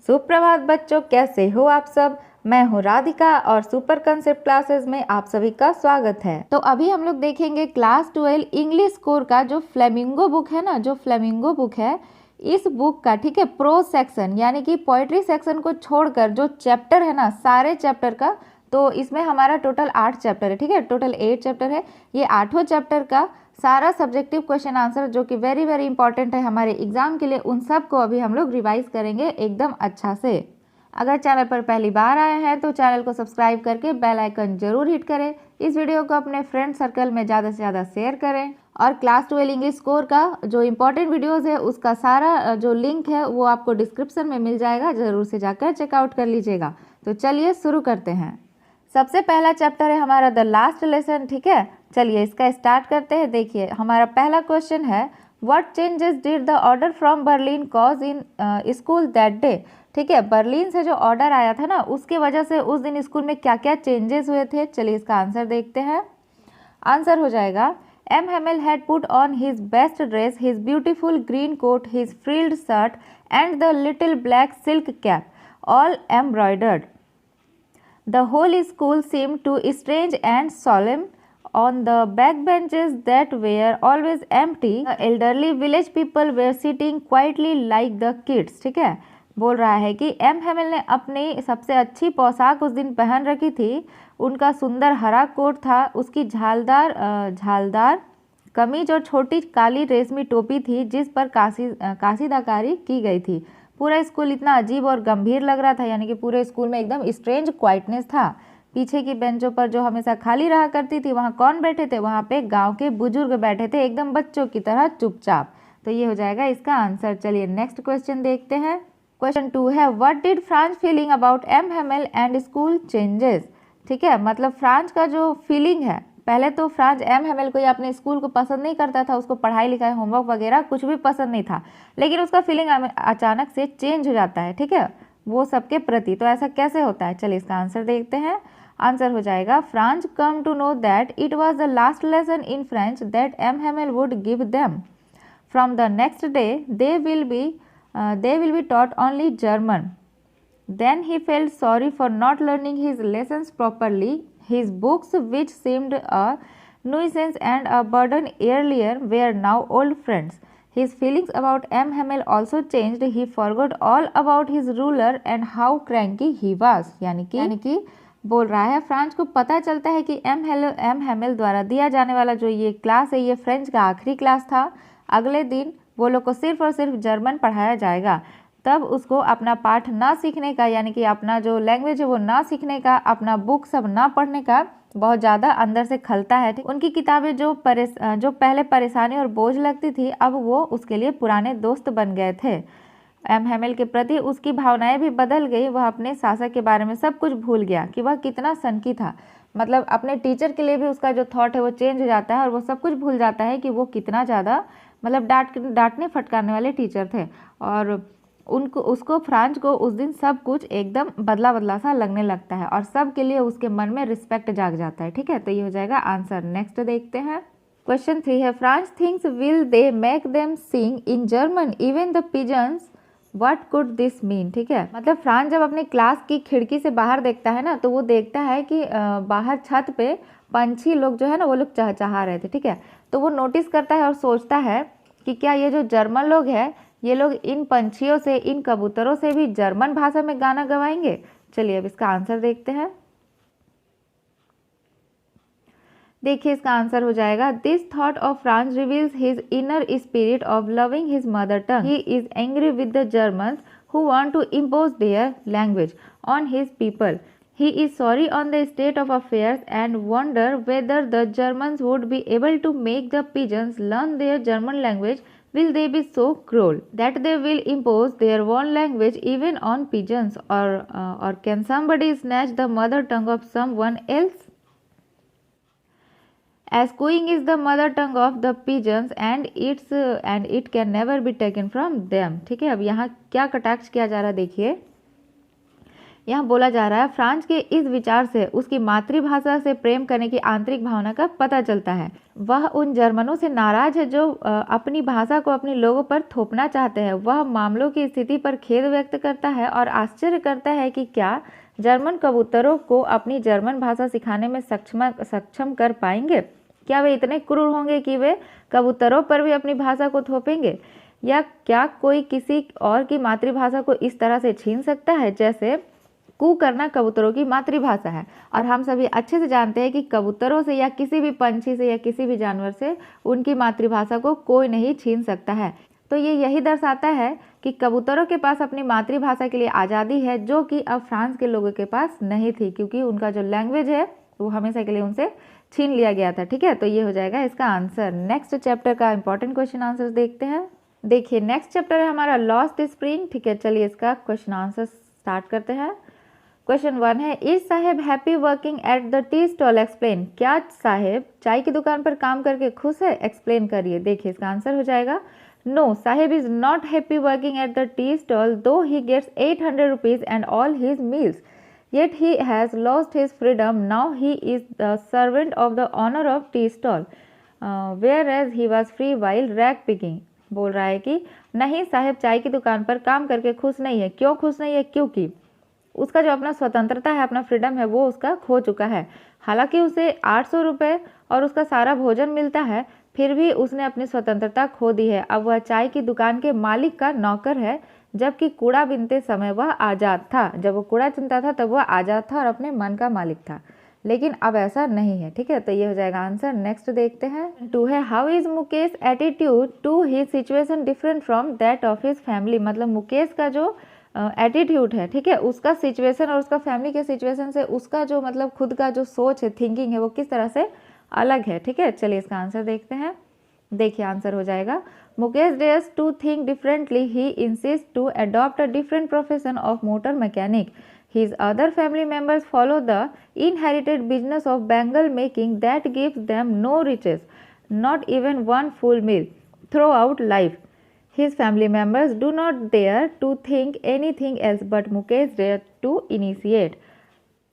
सुप्रभात बच्चों, कैसे हो आप सब। मैं हूँ राधिका और सुपर कंसेप्ट क्लासेस में आप सभी का स्वागत है। तो अभी हम लोग देखेंगे क्लास 12 इंग्लिश कोर का जो फ्लेमिंगो बुक है ना, जो फ्लेमिंगो बुक है, इस बुक का ठीक है प्रोज सेक्शन यानी कि पोएट्री सेक्शन को छोड़कर जो चैप्टर है ना, सारे चैप्टर का, तो इसमें हमारा टोटल 8 चैप्टर है। ठीक है, टोटल 8 चैप्टर है। ये 8 चैप्टर का सारा सब्जेक्टिव क्वेश्चन आंसर जो कि वेरी वेरी इंपॉर्टेंट है हमारे एग्जाम के लिए, उन सब को अभी हम लोग रिवाइज करेंगे एकदम अच्छा से। अगर चैनल पर पहली बार आए हैं तो चैनल को सब्सक्राइब करके बेल आइकन जरूर हिट करें। इस वीडियो को अपने फ्रेंड सर्कल में ज़्यादा से ज़्यादा शेयर करें और क्लास 12 इंग्लिश कोर का जो इंपॉर्टेंट वीडियोज़ है उसका सारा जो लिंक है वो आपको डिस्क्रिप्शन में मिल जाएगा, ज़रूर से जाकर चेकआउट कर लीजिएगा। तो चलिए शुरू करते हैं। सबसे पहला चैप्टर है हमारा द लास्ट लेसन। ठीक है, चलिए इसका स्टार्ट करते हैं। देखिए हमारा पहला क्वेश्चन है, what changes did the order from Berlin cause in school that day. ठीक है, बर्लिन से जो ऑर्डर आया था ना, उसकी वजह से उस दिन स्कूल में क्या क्या चेंजेस हुए थे। चलिए इसका आंसर देखते हैं। आंसर हो जाएगा, M Hamel had put on his best dress, his beautiful green coat, his frilled shirt and the little black silk cap, all embroidered. The whole school seemed to strange and solemn. On the backbenches that were always empty, the elderly village people were sitting quietly like the kids. ठीक है, बोल रहा है कि M Hamel ने अपनी सबसे अच्छी पोशाक उस दिन पहन रखी थी। उनका सुंदर हरा कोट था, उसकी झालदार कमीज और छोटी काली रेशमी टोपी थी जिस पर कासीदाकारी की गई थी। पूरा स्कूल इतना अजीब और गंभीर लग रहा था, यानी कि पूरे स्कूल में एकदम स्ट्रेंज क्वाइटनेस था। पीछे की बेंचों पर जो हमेशा खाली रहा करती थी, वहाँ कौन बैठे थे? वहाँ पे गांव के बुजुर्ग बैठे थे, एकदम बच्चों की तरह चुपचाप। तो ये हो जाएगा इसका आंसर। चलिए नेक्स्ट क्वेश्चन देखते हैं। क्वेश्चन 2 है, what did Franz feeling about M Hamel and school changes. ठीक है, मतलब फ्रांस का जो फीलिंग है, पहले तो फ्रांस एम हेमेल को या अपने स्कूल को पसंद नहीं करता था, उसको पढ़ाई लिखाई होमवर्क वगैरह कुछ भी पसंद नहीं था, लेकिन उसका फीलिंग अचानक से चेंज हो जाता है। ठीक है, वो सबके प्रति। तो ऐसा कैसे होता है? चलिए इसका आंसर देखते हैं। आंसर हो जाएगा, Franz come to know that it was the last lesson in French that M Hamel would give them. From the next day they will be taught only German. Then he felt sorry for not learning his lessons properly. His books, which seemed a nuisance and a burden earlier, were now old friends. His feelings about M. Hamel also changed. He forgot all about his ruler and how cranky he was. यानी कि बोल रहा है, France को पता चलता है कि एम हेमेल द्वारा दिया जाने वाला जो ये क्लास है, ये फ्रेंच का आखिरी क्लास था। अगले दिन वो लोग को सिर्फ और सिर्फ जर्मन पढ़ाया जाएगा। तब उसको अपना पाठ ना सीखने का, यानी कि अपना जो लैंग्वेज है वो ना सीखने का, अपना बुक सब ना पढ़ने का बहुत ज़्यादा अंदर से खलता है। उनकी किताबें जो पहले परेशानी और बोझ लगती थी, अब वो उसके लिए पुराने दोस्त बन गए थे। एम हेमेल के प्रति उसकी भावनाएं भी बदल गई। वह अपने शासक के बारे में सब कुछ भूल गया कि वह कितना सनकी था। मतलब अपने टीचर के लिए भी उसका जो थॉट है वो चेंज हो जाता है और वो सब कुछ भूल जाता है कि वो कितना ज़्यादा मतलब डांटने फटकारने वाले टीचर थे। और उसको फ्रांस को उस दिन सब कुछ एकदम बदला सा लगने लगता है और सब के लिए उसके मन में रिस्पेक्ट जाग जाता है। ठीक है, तो ये हो जाएगा आंसर। नेक्स्ट देखते हैं। क्वेश्चन 3 है, Franz thinks will they make them sing in German even the pigeons, what could this mean. ठीक है, मतलब फ्रांस जब अपने क्लास की खिड़की से बाहर देखता है ना, तो वो देखता है कि बाहर छत पे पंछी लोग जो है ना, वो लोग चहचहा रहे थे। ठीक है, तो वो नोटिस करता है और सोचता है कि क्या ये जो जर्मन लोग हैं, ये लोग इन पंछियों से, इन कबूतरों से भी जर्मन भाषा में गाना गवाएंगे। चलिए अब इसका आंसर देखते हैं। देखिए इसका आंसर हो जाएगा, this thought of France reveals his inner spirit of loving his mother tongue. He is angry with the Germans who want to impose their language on his people. He is sorry on the state of affairs and wonder whether the Germans would be able to make the pigeons learn their German language. Will they be so cruel that they will impose their own language even on pigeons, or can somebody snatch the mother tongue of someone else? As cooing is the mother tongue of the pigeons and it can never be taken from them. ठीक है, अब यहाँ क्या कटाक्ष किया जा रहा है देखिए, यहाँ बोला जा रहा है फ्रांस के इस विचार से उसकी मातृभाषा से प्रेम करने की आंतरिक भावना का पता चलता है। वह उन जर्मनों से नाराज है जो अपनी भाषा को अपने लोगों पर थोपना चाहते हैं। वह मामलों की स्थिति पर खेद व्यक्त करता है और आश्चर्य करता है कि क्या जर्मन कबूतरों को अपनी जर्मन भाषा सिखाने में सक्षम कर पाएंगे। क्या वे इतने क्रूर होंगे कि वे कबूतरों पर भी अपनी भाषा को थोपेंगे, या क्या कोई किसी और की मातृभाषा को इस तरह से छीन सकता है जैसे कू करना कबूतरों की मातृभाषा है। और हम सभी अच्छे से जानते हैं कि कबूतरों से या किसी भी पंछी से या किसी भी जानवर से उनकी मातृभाषा को कोई नहीं छीन सकता है। तो ये यही दर्शाता है कि कबूतरों के पास अपनी मातृभाषा के लिए आज़ादी है, जो कि अब फ्रांस के लोगों के पास नहीं थी, क्योंकि उनका जो लैंग्वेज है वो हमेशा के लिए उनसे छीन लिया गया था। ठीक है, तो ये हो जाएगा इसका आंसर। नेक्स्ट चैप्टर का इंपॉर्टेंट क्वेश्चन आंसर देखते हैं। देखिए नेक्स्ट चैप्टर है हमारा लॉस्ट स्प्रिंग। ठीक है, चलिए इसका क्वेश्चन आंसर स्टार्ट करते हैं। क्वेश्चन 1 है, is Saheb happy working at the tea stall, explain. क्या साहेब चाय की दुकान पर काम करके खुश है, एक्सप्लेन करिए। देखिए इसका आंसर हो जाएगा no, Saheb is not happy working at the tea stall though he gets 800 rupees and all his meals, yet he has lost his freedom. Now he is the servant of the owner of tea stall, whereas he was free while rag picking. बोल रहा है कि नहीं, साहब चाय की दुकान पर काम करके खुश नहीं है। क्यों खुश नहीं है? क्योंकि उसका जो अपना स्वतंत्रता है, अपना फ्रीडम है, वो उसका खो चुका है। हालांकि उसे 800 रुपये और उसका सारा भोजन मिलता है, फिर भी उसने अपनी स्वतंत्रता खो दी है। अब वह चाय की दुकान के मालिक का नौकर है, जबकि कूड़ा बीनते समय वह आज़ाद था। जब वो कूड़ा चुनता था तब वह आज़ाद था और अपने मन का मालिक था, लेकिन अब ऐसा नहीं है। ठीक है, तो ये हो जाएगा आंसर। नेक्स्ट देखते हैं। 2 है, how is Mukesh attitude to his situation different from that of his family. मतलब मुकेश का जो एटीट्यूड है, ठीक है, उसका सिचुएशन और उसका फैमिली के सिचुएशन से उसका जो मतलब खुद का जो सोच है, थिंकिंग है, वो किस तरह से अलग है। ठीक है, चलिए इसका आंसर देखते हैं। देखिए आंसर हो जाएगा Mukesh dares to think differently, he insist to adopt a different profession of motor mechanic. His other family members follow the inherited business of bangle making that gives them no riches, not even one full meal throughout life. His family members do not dare to think anything else, but Mukesh dare to initiate.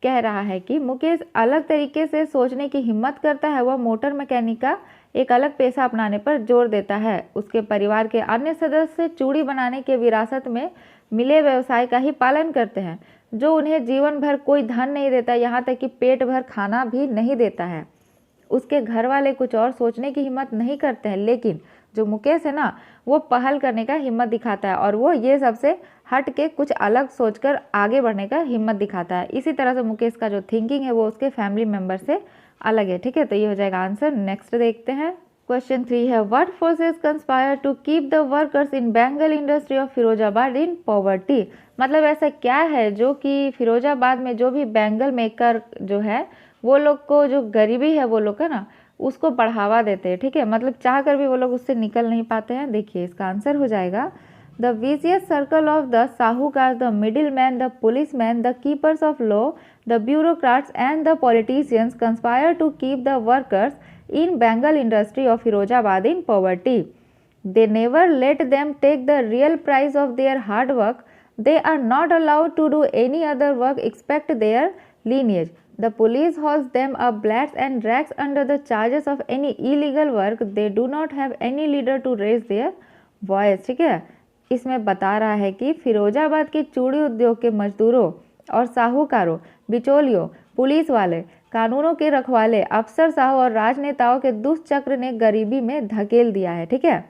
कह रहा है कि मुकेश अलग तरीके से सोचने की हिम्मत करता है। वह मोटर मैकेनिक का एक अलग पेशा अपनाने पर जोर देता है। उसके परिवार के अन्य सदस्य चूड़ी बनाने के विरासत में मिले व्यवसाय का ही पालन करते हैं, जो उन्हें जीवन भर कोई धन नहीं देता, यहाँ तक कि पेट भर खाना भी नहीं देता है। उसके घर वाले कुछ और सोचने की हिम्मत नहीं करते हैं, लेकिन जो मुकेश है ना, वो पहल करने का हिम्मत दिखाता है और वो ये सबसे हट के कुछ अलग सोचकर आगे बढ़ने का हिम्मत दिखाता है। इसी तरह से मुकेश का जो थिंकिंग है वो उसके फैमिली मेम्बर से अलग है। ठीक है, तो ये हो जाएगा आंसर। नेक्स्ट देखते हैं। क्वेश्चन 3 है, what forces conspire to keep the workers in bangle industry of Firozabad in poverty. मतलब ऐसा क्या है जो कि फिरोजाबाद में जो भी बैंगल मेकर जो है वो लोग को जो गरीबी है वो लोग का ना उसको बढ़ावा देते हैं। ठीक है, मतलब चाह कर भी वो लोग उससे निकल नहीं पाते हैं। देखिए इसका आंसर हो जाएगा the vicious circle of the sahukar, the middleman, the policeman, the keepers of law, the bureaucrats and the politicians conspire to keep the workers in Bengal industry of Firozabad in poverty. They never let them take the real price of their hard work. They are not allowed to do any other work except their lineage. The police hauls them up blacks and drags under the charges of any illegal work. They do not have any leader to raise their voice. ठीक है, इसमें बता रहा है कि फिरोजाबाद के चूड़ी उद्योग के मजदूरों और साहूकारों, बिचौलियों, पुलिस वाले, कानूनों के रखवाले, अफसर साहू और राजनेताओं के दुष्चक्र ने गरीबी में धकेल दिया है। ठीक है,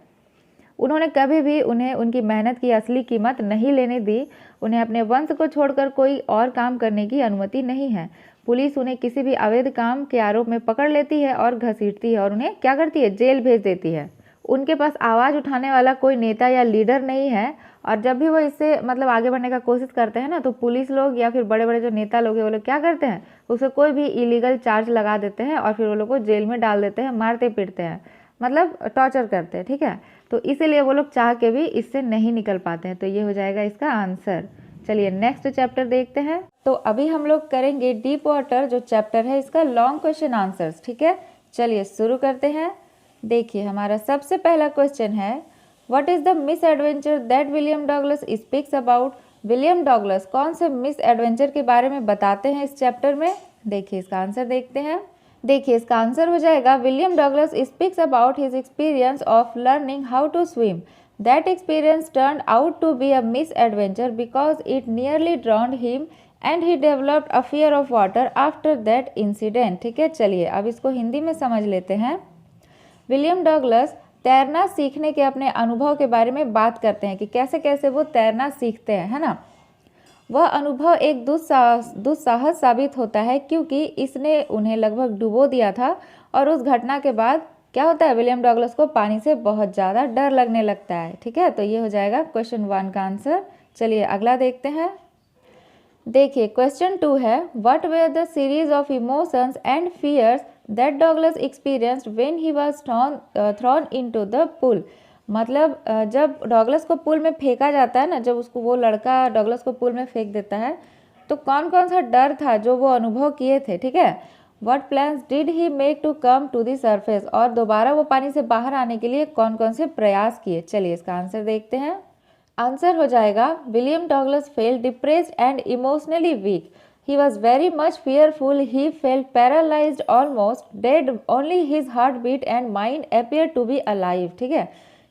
उन्होंने कभी भी उन्हें उनकी मेहनत की असली कीमत नहीं लेने दी। उन्हें अपने वंश को छोड़कर कोई और काम करने की अनुमति नहीं है। पुलिस उन्हें किसी भी अवैध काम के आरोप में पकड़ लेती है और घसीटती है और उन्हें क्या करती है, जेल भेज देती है। उनके पास आवाज़ उठाने वाला कोई नेता या लीडर नहीं है, और जब भी वो इससे मतलब आगे बढ़ने का कोशिश करते हैं ना, तो पुलिस लोग या फिर बड़े बड़े जो नेता लोग हैं वो लोग क्या करते हैं, उसे कोई भी इलीगल चार्ज लगा देते हैं और फिर वो लोग को जेल में डाल देते हैं, मारते पीटते हैं, मतलब टॉर्चर करते हैं। ठीक है, तो इसीलिए वो लोग चाह के भी इससे नहीं निकल पाते हैं। तो ये हो जाएगा इसका आंसर। चलिए नेक्स्ट चैप्टर देखते हैं। तो अभी हम लोग करेंगे डीप वाटर जो चैप्टर है इसका लॉन्ग क्वेश्चन आंसर्स। ठीक है, चलिए शुरू करते हैं। देखिए हमारा सबसे पहला क्वेश्चन है, what is the miss adventure that William Douglas speaks about. William Douglas कौन से मिस एडवेंचर के बारे में बताते हैं इस चैप्टर में? देखिए इसका आंसर देखते हैं। देखिए इसका आंसर हो जाएगा William Douglas speaks about his experience of learning how to swim. That experience turned out to be a misadventure because it nearly drowned him and he developed a fear of water after that incident. ठीक है, चलिए अब इसको हिंदी में समझ लेते हैं। William Douglas तैरना सीखने के अपने अनुभव के बारे में बात करते हैं कि कैसे कैसे वो तैरना सीखते हैं, है ना। वह अनुभव एक दुस्साहस साबित होता है क्योंकि इसने उन्हें लगभग डुबो दिया था और उस घटना के बाद क्या होता है, विलियम डॉगलस को पानी से बहुत ज़्यादा डर लगने लगता है। ठीक है, तो ये हो जाएगा क्वेश्चन 1 का आंसर। चलिए अगला देखते हैं। देखिए क्वेश्चन 2 है, what were the series of emotions and fears that Douglas experienced when he was thrown into the pool. मतलब जब डॉगलस को पूल में फेंका जाता है ना, जब उसको वो लड़का डॉगलस को पूल में फेंक देता है तो कौन कौन सा डर था जो वो अनुभव किए थे। ठीक है, what plans did he make to come to the surface, और दोबारा वो पानी से बाहर आने के लिए कौन कौन से प्रयास किए। चलिए इसका आंसर देखते हैं। आंसर हो जाएगा William Douglas felt depressed and emotionally weak. He was very much fearful. He felt paralyzed, almost dead. Only his heartbeat and mind appeared to be alive. ठीक है,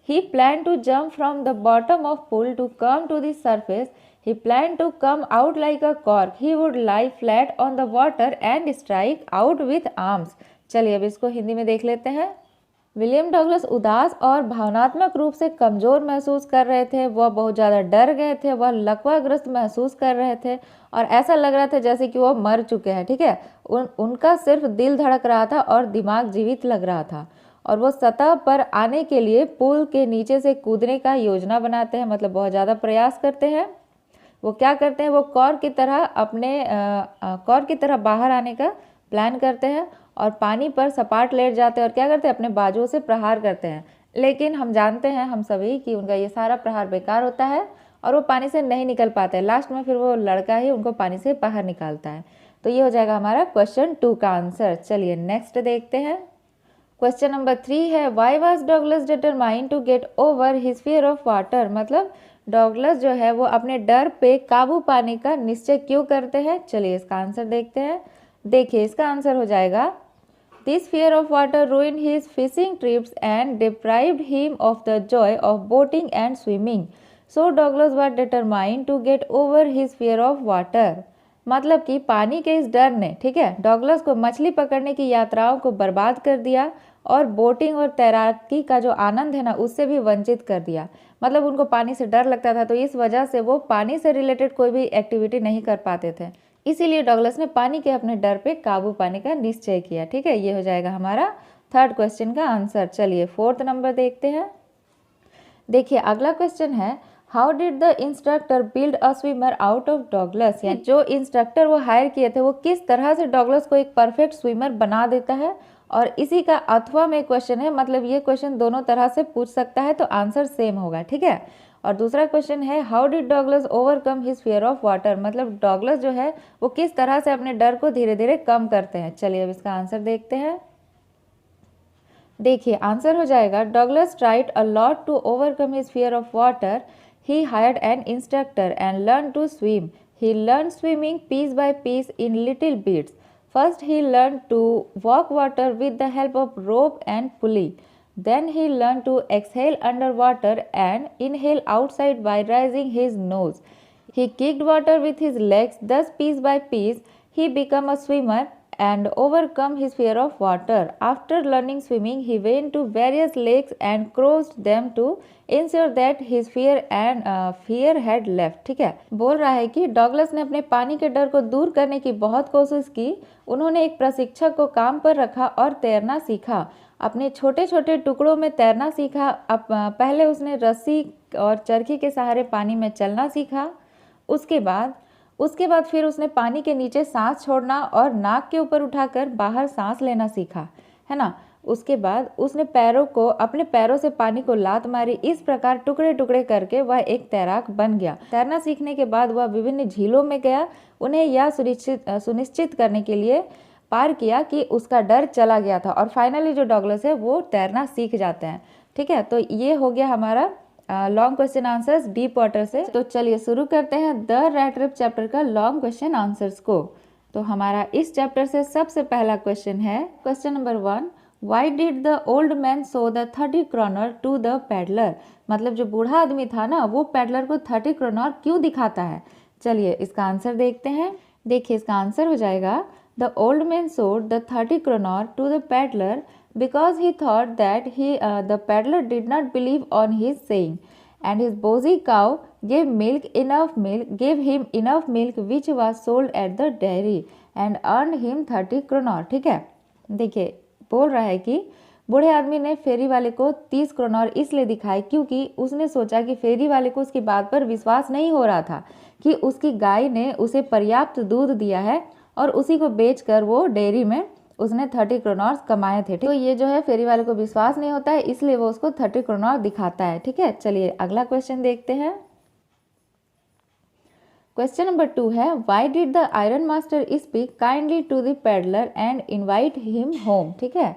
he planned to jump from the bottom of pool to come to the surface. He planned to come out like a cork. He would lie flat on the water and strike out with arms. चलिए अब इसको हिंदी में देख लेते हैं। William Douglas उदास और भावनात्मक रूप से कमज़ोर महसूस कर रहे थे। वह बहुत ज़्यादा डर गए थे, वह लकवाग्रस्त महसूस कर रहे थे और ऐसा लग रहा था जैसे कि वह मर चुके हैं। ठीक है, उनका सिर्फ दिल धड़क रहा था और दिमाग जीवित लग रहा था और वो सतह पर आने के लिए पुल के नीचे से कूदने का योजना बनाते हैं, मतलब बहुत ज़्यादा प्रयास करते हैं। वो क्या करते हैं, वो कॉर्क की तरह बाहर आने का प्लान करते हैं और पानी पर सपाट लेट जाते हैं और क्या करते हैं, अपने बाजुओं से प्रहार करते हैं। लेकिन हम जानते हैं हम सभी कि उनका ये सारा प्रहार बेकार होता है और वो पानी से नहीं निकल पाते हैं। लास्ट में फिर वो लड़का ही उनको पानी से बाहर निकालता है। तो ये हो जाएगा हमारा क्वेश्चन 2 का आंसर। चलिए नेक्स्ट देखते हैं। क्वेश्चन नंबर 3 है, why was Douglas determined to get over his fear of water. मतलब डॉगलस जो है वो अपने डर पे काबू पाने का निश्चय क्यों करते हैं। चलिए इसका आंसर देखते हैं। देखिए इसका आंसर हो जाएगा, this fear of water ruined his fishing trips and deprived him of the joy of boating and swimming. So Douglas was determined to get over his fear of water. मतलब कि पानी के इस डर ने, ठीक है, डॉगलस को मछली पकड़ने की यात्राओं को बर्बाद कर दिया और बोटिंग और तैराकी का जो आनंद है ना उससे भी वंचित कर दिया। मतलब उनको पानी से डर लगता था तो इस वजह से वो पानी से रिलेटेड कोई भी एक्टिविटी नहीं कर पाते थे। इसीलिए डॉगलस ने पानी के अपने डर पे काबू पाने का निश्चय किया। ठीक है, ये हो जाएगा हमारा 3rd क्वेश्चन का आंसर। चलिए 4th नंबर देखते हैं। देखिए अगला क्वेश्चन है, how did the instructor build a swimmer out of Douglas. या जो इंस्ट्रक्टर वो हायर किए थे वो किस तरह से डॉगलस को एक परफेक्ट स्विमर बना देता है। और इसी का अथवा में क्वेश्चन है, मतलब ये क्वेश्चन दोनों तरह से पूछ सकता है तो आंसर सेम होगा। ठीक है, और दूसरा क्वेश्चन है, how did Douglas overcome his fear of water. मतलब डॉगलस जो है वो किस तरह से अपने डर को धीरे धीरे कम करते हैं। चलिए अब इसका आंसर देखते हैं। देखिए आंसर हो जाएगा, Douglas tried a lot to overcome his fear of water. He hired an instructor and learn to swim. He learn swimming piece by piece in little bits. First he learn to walk water with the help of rope and pulley. Then he learned to exhale underwater and inhale outside by raising his nose. He kicked water with his legs, thus piece by piece he became a swimmer and overcome his fear of water. After learning swimming, he went to various lakes and crossed them to ensure that his fear had left. ठीक है, बोल रहा है कि Douglas ने अपने पानी के डर को दूर करने की बहुत कोशिश की। उन्होंने एक प्रशिक्षक को काम पर रखा और तैरना सीखा। अपने छोटे छोटे टुकड़ों में तैरना सीखा। पहले उसने रस्सी और चरखी के सहारे पानी में चलना सीखा। उसके बाद फिर उसने पानी के नीचे सांस छोड़ना और नाक के ऊपर उठाकर बाहर सांस लेना सीखा, है ना। उसके बाद उसने अपने पैरों से पानी को लात मारी। इस प्रकार टुकड़े टुकड़े करके वह एक तैराक बन गया। तैरना सीखने के बाद वह विभिन्न झीलों में गया। उन्हें यह सुनिश्चित करने के लिए पार किया कि उसका डर चला गया था और फाइनली जो डॉगलस है वो तैरना सीख जाते हैं। ठीक है, तो ये हो गया हमारा long question answers deep water से। तो चलिए शुरू करते हैं द रैट रेस चैप्टर का लॉन्ग क्वेश्चन आंसर्स को। तो हमारा इस चैप्टर से सबसे पहला क्वेश्चन है question number 1, why did the old man show the 30 kroner to the peddler. मतलब जो बूढ़ा आदमी था ना, वो पैडलर को 30 kroner क्यों दिखाता है। चलिए इसका आंसर देखते हैं। देखिए इसका आंसर हो जाएगा the old man showed the 30 kroner to the peddler because he thought that the peddler did not believe on his saying, and his bosy cow gave him enough milk which was sold at the dairy and earned him 30 kroner। ठीक है, देखिए बोल रहा है कि बूढ़े आदमी ने फेरी वाले को 30 kroner इसलिए दिखाए क्योंकि उसने सोचा कि फेरी वाले को उसकी बात पर विश्वास नहीं हो रहा था कि उसकी गाय ने उसे पर्याप्त दूध दिया है और उसी को बेचकर वो डेयरी में उसने 30 kroner कमाए थे। तो ये जो है फेरी वाले को विश्वास नहीं होता है, इसलिए वो उसको 30 kroner दिखाता है। ठीक है, चलिए अगला क्वेश्चन देखते हैं। क्वेश्चन नंबर 2 है why did the iron master speak kindly to the peddler and invite him home. ठीक है,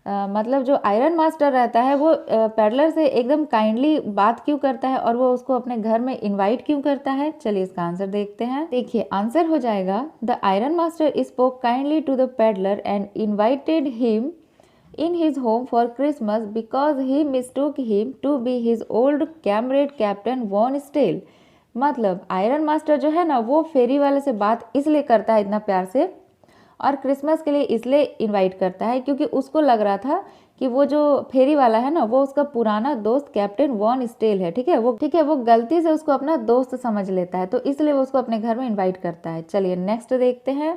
मतलब जो आयरन मास्टर रहता है वो पेडलर से एकदम काइंडली बात क्यों करता है और वो उसको अपने घर में इनवाइट क्यों करता है। चलिए इसका आंसर देखते हैं। देखिए आंसर हो जाएगा the iron master spoke kindly to the peddler and invited him in his home for Christmas because he mistook him to be his old comrade Captain Von Stale। मतलब आयरन मास्टर जो है ना, वो फेरी वाले से बात इसलिए करता है इतना प्यार से और क्रिसमस के लिए इसलिए इनवाइट करता है क्योंकि उसको लग रहा था कि वो जो फेरी वाला है ना, वो उसका पुराना दोस्त कैप्टन वॉन स्टेल है। ठीक है, वो गलती से उसको अपना दोस्त समझ लेता है, तो इसलिए वो उसको अपने घर में इनवाइट करता है। चलिए नेक्स्ट देखते हैं।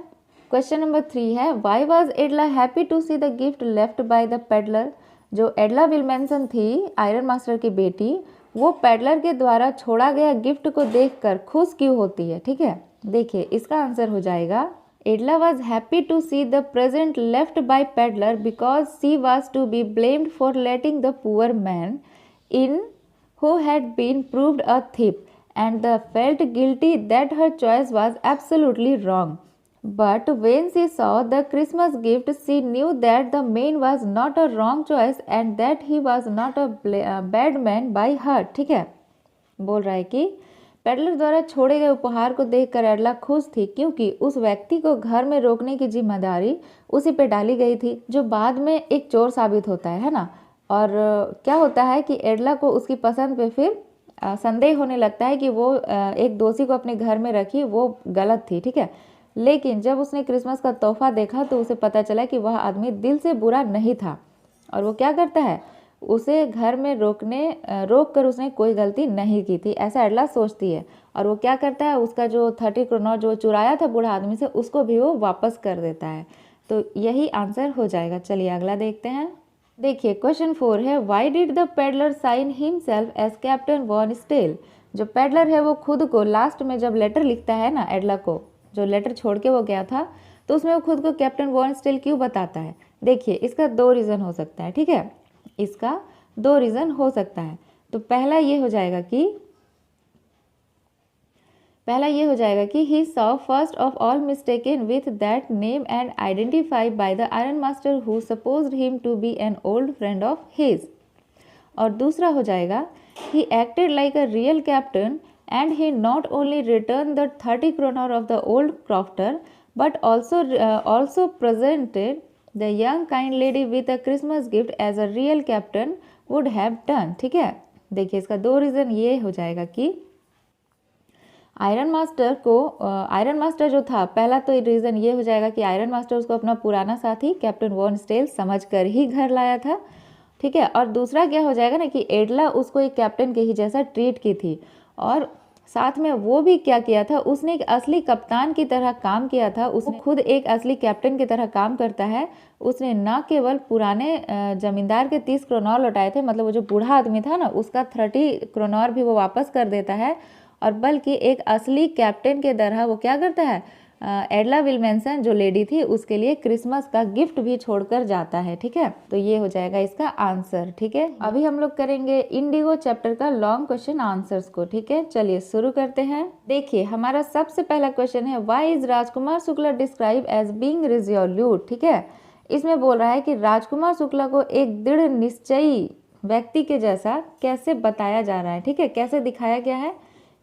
क्वेश्चन नंबर 3 है why was Edla happy to see the gift left by the peddler. जो एडला विल्मेंसन थी आयरन मास्टर की बेटी, वो पेडलर के द्वारा छोड़ा गया गिफ्ट को देखकर खुश क्यों होती है। ठीक है, देखिए इसका आंसर हो जाएगा Edla was happy to see the present left by peddler because she was to be blamed for letting the poor man in who had been proved a thief, and felt guilty that her choice was absolutely wrong. But when she saw the Christmas gift, she knew that the man was not a wrong choice and that he was not a bad man by her। ठीक है, बोल रहा है कि peddler द्वारा छोड़े गए उपहार को देखकर एडला खुश थी क्योंकि उस व्यक्ति को घर में रोकने की जिम्मेदारी उसी पे डाली गई थी जो बाद में एक चोर साबित होता है ना। और क्या होता है कि एडला को उसकी पसंद पे फिर संदेह होने लगता है कि वो एक दोषी को अपने घर में रखी वो गलत थी। ठीक है, लेकिन जब उसने क्रिसमस का तोहफा देखा तो उसे पता चला कि वह आदमी दिल से बुरा नहीं था और वो क्या करता है, उसे घर में रोक कर उसने कोई गलती नहीं की थी, ऐसा एडला सोचती है। और वो क्या करता है, उसका जो 30 kroner जो चुराया था बूढ़ा आदमी से, उसको भी वो वापस कर देता है। तो यही आंसर हो जाएगा। चलिए अगला देखते हैं। देखिए क्वेश्चन 4 है why did the peddler sign himself as captain von Stahle. जो पेडलर है वो खुद को लास्ट में जब लेटर लिखता है ना एडला को, जो लेटर छोड़ के वो गया था, तो उसमें वो खुद को कैप्टन वॉन स्टेल क्यों बताता है। देखिए इसका 2 रीज़न हो सकता है। ठीक है, इसका 2 रीज़न हो सकता है। तो पहला ये हो जाएगा कि he saw first of all mistaken with that name and identify by the iron master who supposed him to be an old friend of his. और दूसरा हो जाएगा he acted like a real captain and he not only return the 30 kroner of the old crofter but also presented The young kind lady with a Christmas gift as a real captain would have done। ठीक है, देखिए इसका 2 reason ये हो जाएगा कि iron master जो था, पहला तो रीज़न ये हो जाएगा कि आयरन मास्टर उसको अपना पुराना साथी कैप्टन वॉन स्टेल समझकर ही घर लाया था। ठीक है, और दूसरा क्या हो जाएगा ना कि एडला उसको एक कैप्टन के ही जैसा ट्रीट की थी और साथ में वो भी क्या किया था, उसने एक असली कप्तान की तरह काम किया था। उसने खुद एक असली कैप्टन की तरह काम करता है। उसने न केवल पुराने जमींदार के 30 kroner लौटाए थे, मतलब वो जो बूढ़ा आदमी था ना, उसका 30 kroner भी वो वापस कर देता है, और बल्कि एक असली कैप्टन के तरह वो क्या करता है, एडला विल्मेंसन जो लेडी थी उसके लिए क्रिसमस का गिफ्ट भी छोड़कर जाता है। ठीक है, तो ये हो जाएगा इसका आंसर। ठीक है, अभी हम लोग करेंगे इंडिगो चैप्टर का लॉन्ग क्वेश्चन आंसर्स को। ठीक है, चलिए शुरू करते हैं। देखिए हमारा सबसे पहला क्वेश्चन है why is Rajkumar Shukla describe as being resolute. ठीक है, इसमें बोल रहा है कि राजकुमार शुक्ला को एक दृढ़ निश्चयी व्यक्ति के जैसा कैसे बताया जा रहा है, ठीक है, कैसे दिखाया गया है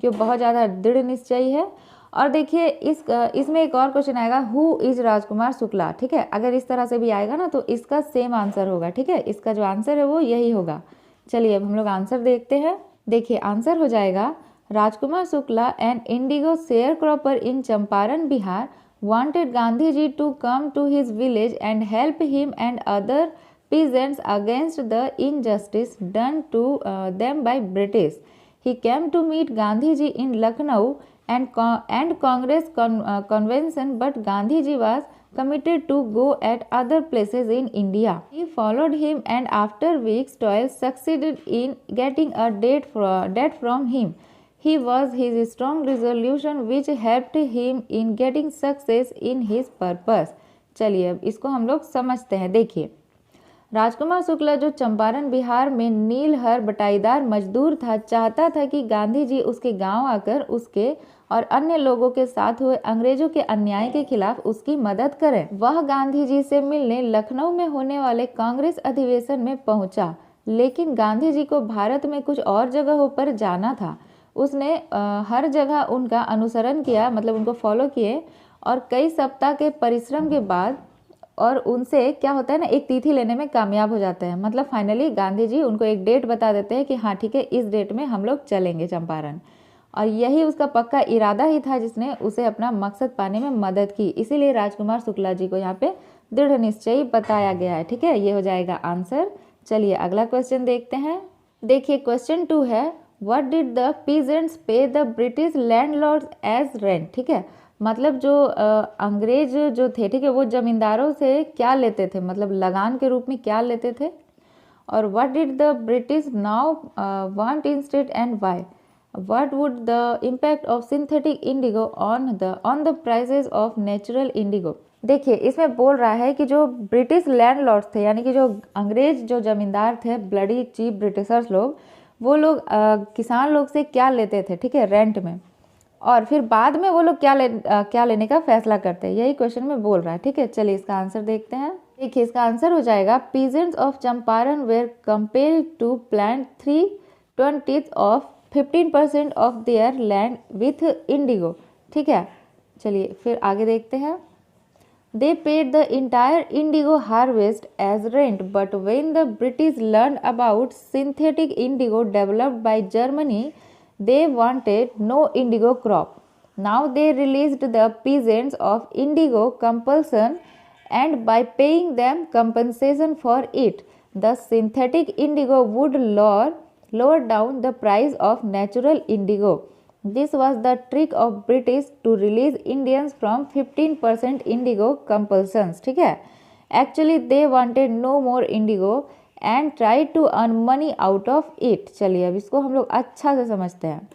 कि वो बहुत ज़्यादा दृढ़ निश्चयी है। और देखिए इसमें एक और क्वेश्चन आएगा, हु इज राजकुमार शुक्ला, ठीक है, अगर इस तरह से भी आएगा ना तो इसका सेम आंसर होगा, ठीक है, इसका जो आंसर है वो यही होगा। चलिए अब हम लोग आंसर देखते हैं। देखिए आंसर हो जाएगा, Rajkumar Shukla an indigo sharecropper in Champaran Bihar wanted Gandhiji to come to his village and help him and other peasants against the injustice done to them by British. He came to meet Gandhiji in Lucknow and Congress convention, but Gandhiji was committed to go at other places in India. He followed him and after weeks' toil succeeded in getting a date from him. He was his strong resolution which helped him in getting success in his purpose. चलिए अब इसको हम लोग समझते हैं। देखिए राजकुमार शुक्ला जो चंपारण बिहार में नीलहर बटाईदार मजदूर था, चाहता था कि गांधी जी उसके गांव आकर उसके और अन्य लोगों के साथ हुए अंग्रेजों के अन्याय के खिलाफ उसकी मदद करें। वह गांधी जी से मिलने लखनऊ में होने वाले कांग्रेस अधिवेशन में पहुंचा, लेकिन गांधी जी को भारत में कुछ और जगहों पर जाना था। उसने हर जगह उनका अनुसरण किया, मतलब उनको फॉलो किए, और कई सप्ताह के परिश्रम के बाद और उनसे क्या होता है ना, एक तिथि लेने में कामयाब हो जाते हैं। मतलब फाइनली गांधी जी उनको एक डेट बता देते हैं कि हाँ ठीक है, इस डेट में हम लोग चलेंगे चंपारण, और यही उसका पक्का इरादा ही था जिसने उसे अपना मकसद पाने में मदद की। इसीलिए राजकुमार शुक्ला जी को यहाँ पे दृढ़ निश्चयी बताया गया है, ठीक है, ये हो जाएगा आंसर। चलिए अगला क्वेश्चन देखते हैं। देखिए क्वेश्चन 2 है, What did the peasants pay the British landlords as rent, ठीक है, मतलब जो अंग्रेज जो थे, ठीक है, वो जमींदारों से क्या लेते थे, मतलब लगान के रूप में क्या लेते थे। और what did the British now want instead and why? What would the impact of synthetic indigo on the prices of natural indigo? देखिए इसमें बोल रहा है कि जो ब्रिटिश लैंडलॉर्ड्स थे, यानी कि जो अंग्रेज जो जमींदार थे, ब्लडी चीप ब्रिटिशर्स लोग, वो लोग किसान लोग से क्या लेते थे, ठीक है, रेंट में, और फिर बाद में वो लोग क्या लेने का फैसला करते हैं, यही क्वेश्चन में बोल रहा है, ठीक है। चलिए इसका आंसर देखते हैं। देखिए इसका आंसर हो जाएगा, peasants of Champaran were compelled to plant 3/20 of 15% of their land with indigo, ठीक है। चलिए फिर आगे देखते हैं। They paid the entire indigo harvest as rent, but when the British learned about synthetic indigo developed by Germany, they wanted no indigo crop. Now they released the peasants of indigo compulsion, and by paying them compensation for it, the synthetic indigo would lower down the price of natural indigo. This was the trick of British to release Indians from 15% indigo compulsions, ठीक है। Actually they wanted no more indigo and tried to earn money out of it। चलिए अब इसको हम लोग अच्छा से समझते हैं।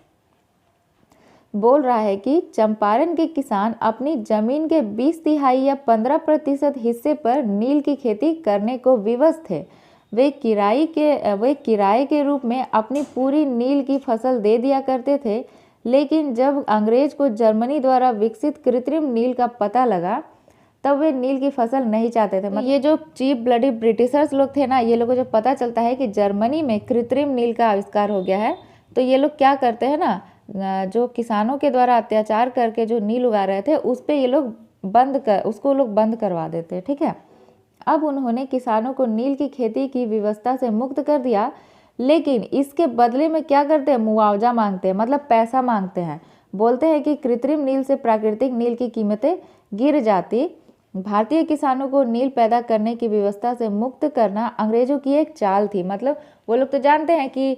बोल रहा है कि चंपारण के किसान अपनी जमीन के 20% या 15% हिस्से पर नील की खेती करने को विवश थे। वे किराए के रूप में अपनी पूरी नील की फसल दे दिया करते थे, लेकिन जब अंग्रेज को जर्मनी द्वारा विकसित कृत्रिम नील का पता लगा तब वे नील की फसल नहीं चाहते थे। ये जो चीप ब्लडी ब्रिटिशर्स लोग थे ना, ये लोगों को जब पता चलता है कि जर्मनी में कृत्रिम नील का आविष्कार हो गया है, तो ये लोग क्या करते हैं ना, जो किसानों के द्वारा अत्याचार करके जो नील उगा रहे थे उस पर ये लोग उसको लोग बंद करवा देते हैं, ठीक है। अब उन्होंने किसानों को नील की खेती की व्यवस्था से मुक्त कर दिया, लेकिन इसके बदले में क्या करते हैं, मुआवजा मांगते हैं, मतलब पैसा मांगते हैं। बोलते हैं कि कृत्रिम नील से प्राकृतिक नील की कीमतें गिर जाती। भारतीय किसानों को नील पैदा करने की व्यवस्था से मुक्त करना अंग्रेजों की एक चाल थी। मतलब वो लोग तो जानते हैं कि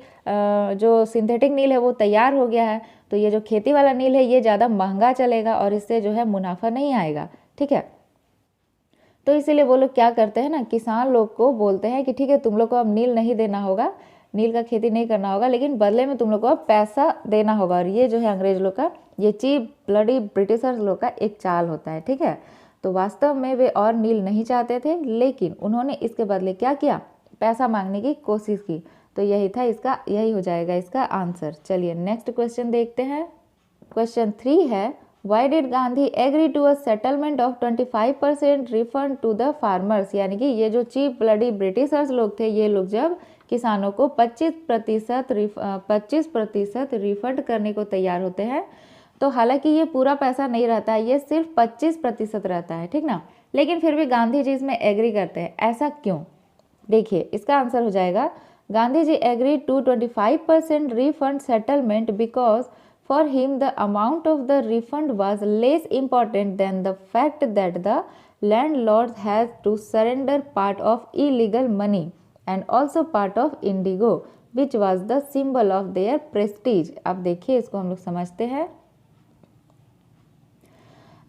जो सिंथेटिक नील है वो तैयार हो गया है, तो ये जो खेती वाला नील है ये ज़्यादा महंगा चलेगा और इससे जो है मुनाफा नहीं आएगा, ठीक है। तो इसीलिए वो लोग क्या करते हैं ना, किसान लोग को बोलते हैं कि ठीक है, तुम लोग को अब नील नहीं देना होगा, नील का खेती नहीं करना होगा, लेकिन बदले में तुम लोग को अब पैसा देना होगा। और ये जो है अंग्रेज लोग का, ये चीप ब्लडी ब्रिटिशर्स लोग का एक चाल होता है, ठीक है। तो वास्तव में वे और नील नहीं चाहते थे, लेकिन उन्होंने इसके बदले क्या किया, पैसा मांगने की कोशिश की। तो यही था इसका, यही हो जाएगा इसका आंसर। चलिए नेक्स्ट क्वेश्चन देखते हैं। क्वेश्चन 3 है, why did Gandhi agree to a settlement of 25% refund to the farmers. यानी कि ये जो चीप ब्लडी ब्रिटिशर्स लोग थे, ये लोग जब किसानों को 25% रिफंड करने को तैयार होते हैं। तो हालांकि ये पूरा पैसा नहीं रहता है, ये सिर्फ 25% रहता है, ठीक ना। लेकिन फिर भी गांधी जी इसमें एग्री करते हैं, ऐसा क्यों? देखिए इसका आंसर हो जाएगा, Gandhi ji agree to 25% refund settlement because for him the amount of the refund was less important than the fact that the landlords has to surrender part of illegal money and also part of indigo which was the symbol of their prestige. अब देखिए इसको हम लोग समझते हैं।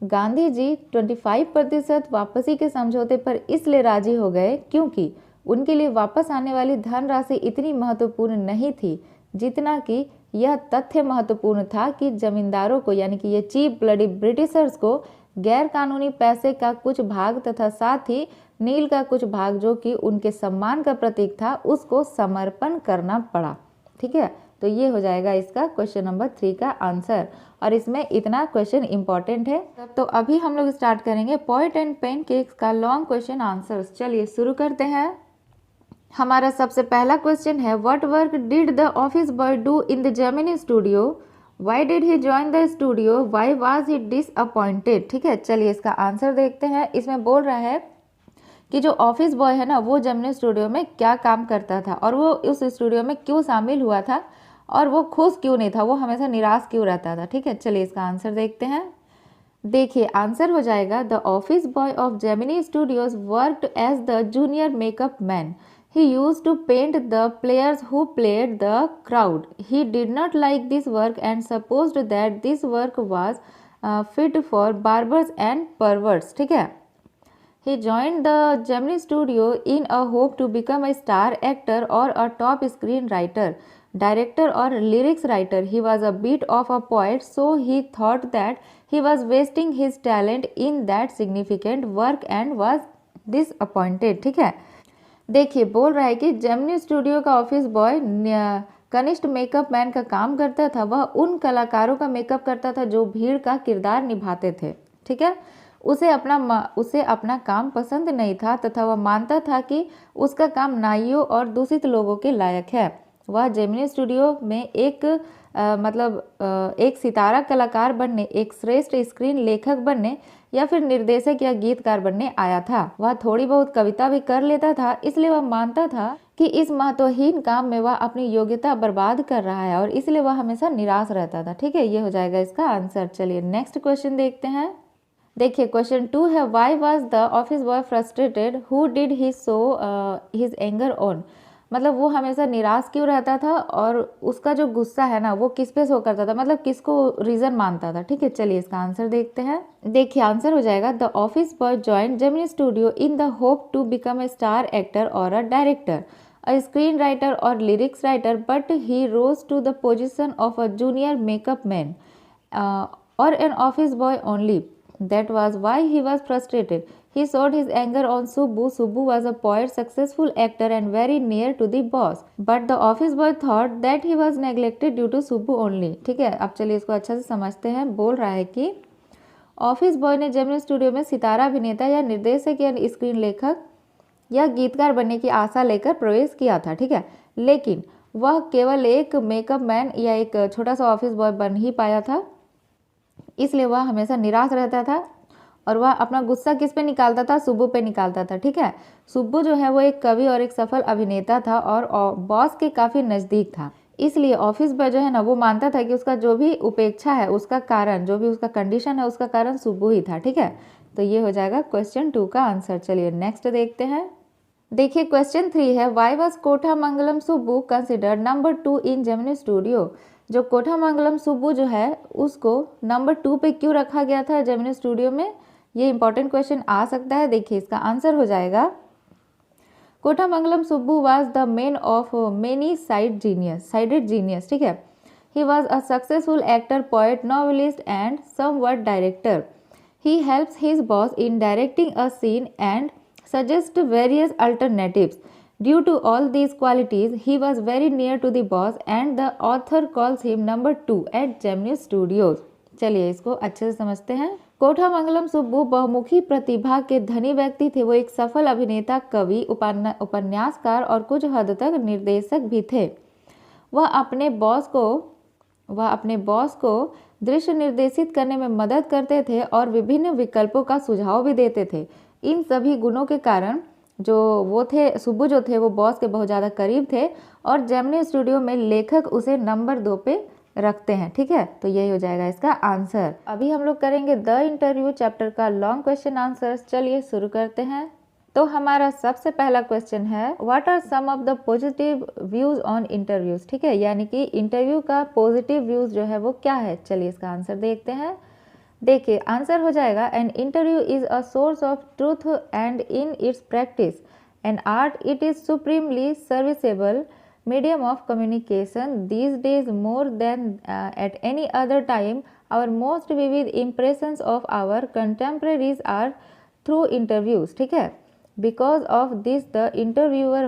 गांधी जी 25% वापसी के समझौते पर इसलिए राजी हो गए क्योंकि उनके लिए वापस आने वाली धनराशि इतनी महत्वपूर्ण नहीं थी जितना कि यह तथ्य महत्वपूर्ण था कि जमींदारों को, यानी कि ये चीप ब्लडी ब्रिटिशर्स को, गैर कानूनी पैसे का कुछ भाग तथा साथ ही नील का कुछ भाग जो कि उनके सम्मान का प्रतीक था, उसको समर्पण करना पड़ा। ठीक है, तो ये हो जाएगा इसका क्वेश्चन नंबर 3 का आंसर, और इसमें इतना क्वेश्चन इंपॉर्टेंट है। तो अभी हम लोग स्टार्ट करेंगे पॉइंट एंड पेनकेक्स का लॉन्ग क्वेश्चन आंसर्स। चलिए शुरू करते हैं। हमारा सबसे पहला क्वेश्चन है, what work did the office boy do in the Gemini studio? Why did he join the studio? Why was he disappointed? ठीक है, चलिए इसका आंसर देखते हैं। इसमें बोल रहा है कि जो ऑफिस बॉय है ना, वो जेमिनी स्टूडियो में क्या काम करता था और वो उस स्टूडियो में क्यों शामिल हुआ था और वो खुश क्यों नहीं था, वो हमेशा निराश क्यों रहता था। ठीक है, चलिए इसका आंसर देखते हैं। देखिए आंसर हो जाएगा, the office boy of Gemini Studios worked as the junior makeup man. He used to paint the players who played the crowd. He did not like this work and supposed that this work was fit for barbers and perverts. ठीक है, He joined the Gemini studio in a hope to become a star actor or a top screenwriter, director or lyrics writer. He was a bit of a poet, so he thought that he was wasting his talent in that significant work and was disappointed. ठीक है, देखिए बोल रहा है कि Gemini studio का office boy कनिष्ठ makeup man का काम करता था। वह उन कलाकारों का मेकअप करता था जो भीड़ का किरदार निभाते थे। ठीक है, उसे अपना काम पसंद नहीं था तथा वह मानता था कि उसका काम नाइयों और दूषित लोगों के लायक है। वह जेमिनी स्टूडियो में एक सितारा कलाकार बनने, एक श्रेष्ठ स्क्रीन लेखक बनने या फिर निर्देशक या गीतकार बनने आया था। वह थोड़ी बहुत कविता भी कर लेता था, इसलिए वह मानता था कि इस महत्वहीन काम में वह अपनी योग्यता बर्बाद कर रहा है और इसलिए वह हमेशा निराश रहता था। ठीक है, ये हो जाएगा इसका आंसर। चलिए नेक्स्ट क्वेश्चन देखते हैं। देखिए क्वेश्चन 2 है, why was the office boy frustrated? Who did he show his anger on? मतलब वो हमेशा निराश क्यों रहता था और उसका जो गुस्सा है ना वो किस पे शो करता था, मतलब किसको रीजन मानता था। ठीक है, चलिए इसका आंसर देखते हैं। देखिए आंसर हो जाएगा, the office boy joined Gemini studio in the hope to become a star actor और a director, a screenwriter or lyrics writer, but he rose to the position of a junior makeup man or an office boy only. That was why he was frustrated. He showed his anger on Subbu. Subbu was a poet, successful actor and very near to the boss. But the office boy thought that he was neglected due to Subbu only. ठीक है, अब चलिए इसको अच्छा से समझते हैं। बोल रहा है कि ऑफिस बॉय ने जेमिनी स्टूडियो में सितारा अभिनेता या निर्देशक या स्क्रीन लेखक या गीतकार बनने की आशा लेकर प्रवेश किया था। ठीक है, लेकिन वह केवल एक मेकअप मैन या एक छोटा सा ऑफिस बॉय बन ही पाया था, इसलिए वह हमेशा निराश रहता था और वह अपना गुस्सा किस पे निकालता था? सुब्बू पे निकालता था। ठीक है, सुब्बू जो है वो एक कवि और एक सफल अभिनेता था और बॉस के काफ़ी नज़दीक था, इसलिए ऑफिस बॉय जो है ना वो मानता था कि उसका जो भी उपेक्षा है, उसका कारण, जो भी उसका कंडीशन है, उसका कारण सुब्बू ही था। ठीक है, तो ये हो जाएगा क्वेश्चन 2 का आंसर। चलिए नेक्स्ट देखते हैं। देखिए क्वेश्चन 3 है, why was Kothamangalam Subbu considered number 2 in Gemini studio? जो कोठामंगलम सुब्बू जो है उसको नंबर 2 पे क्यों रखा गया था जेमिनी स्टूडियो में? ये इंपॉर्टेंट क्वेश्चन आ सकता है। देखिए इसका आंसर हो जाएगा, Kothamangalam Subbu was the man of many sided genius. ठीक है, he was a successful actor, poet, novelist and somewhat director. He helps his boss in directing a scene and suggests various alternatives. Due to all these qualities, he was very near to the boss and the author calls him number 2 at Gemini Studios. चलिए इसको अच्छे से समझते हैं। कोठामंगलम सुब्बू बहुमुखी प्रतिभा के धनी व्यक्ति थे। वो एक सफल अभिनेता, कवि, उपन्यासकार और कुछ हद तक निर्देशक भी थे। वह अपने बॉस को दृश्य निर्देशित करने में मदद करते थे और विभिन्न विकल्पों का सुझाव भी देते थे। इन सभी गुणों के कारण सुब्बू जो थे वो बॉस के बहुत ज़्यादा करीब थे और जेमिनी स्टूडियो में लेखक उसे नंबर 2 पे रखते हैं। ठीक है, तो यही हो जाएगा इसका आंसर। अभी हम लोग करेंगे द इंटरव्यू चैप्टर का लॉन्ग क्वेश्चन आंसर्स। चलिए शुरू करते हैं। तो हमारा सबसे पहला क्वेश्चन है, what are some of the positive views on interviews. ठीक है, यानी कि इंटरव्यू का पॉजिटिव व्यूज जो है वो क्या है। चलिए इसका आंसर देखते हैं। देखिए आंसर हो जाएगा, an interview is a source of truth and in its practice an art it is supremely serviceable medium of communication these days more than at any other time. Our most vivid impressions of our contemporaries are through interviews. ठीक है, because of this the interviewer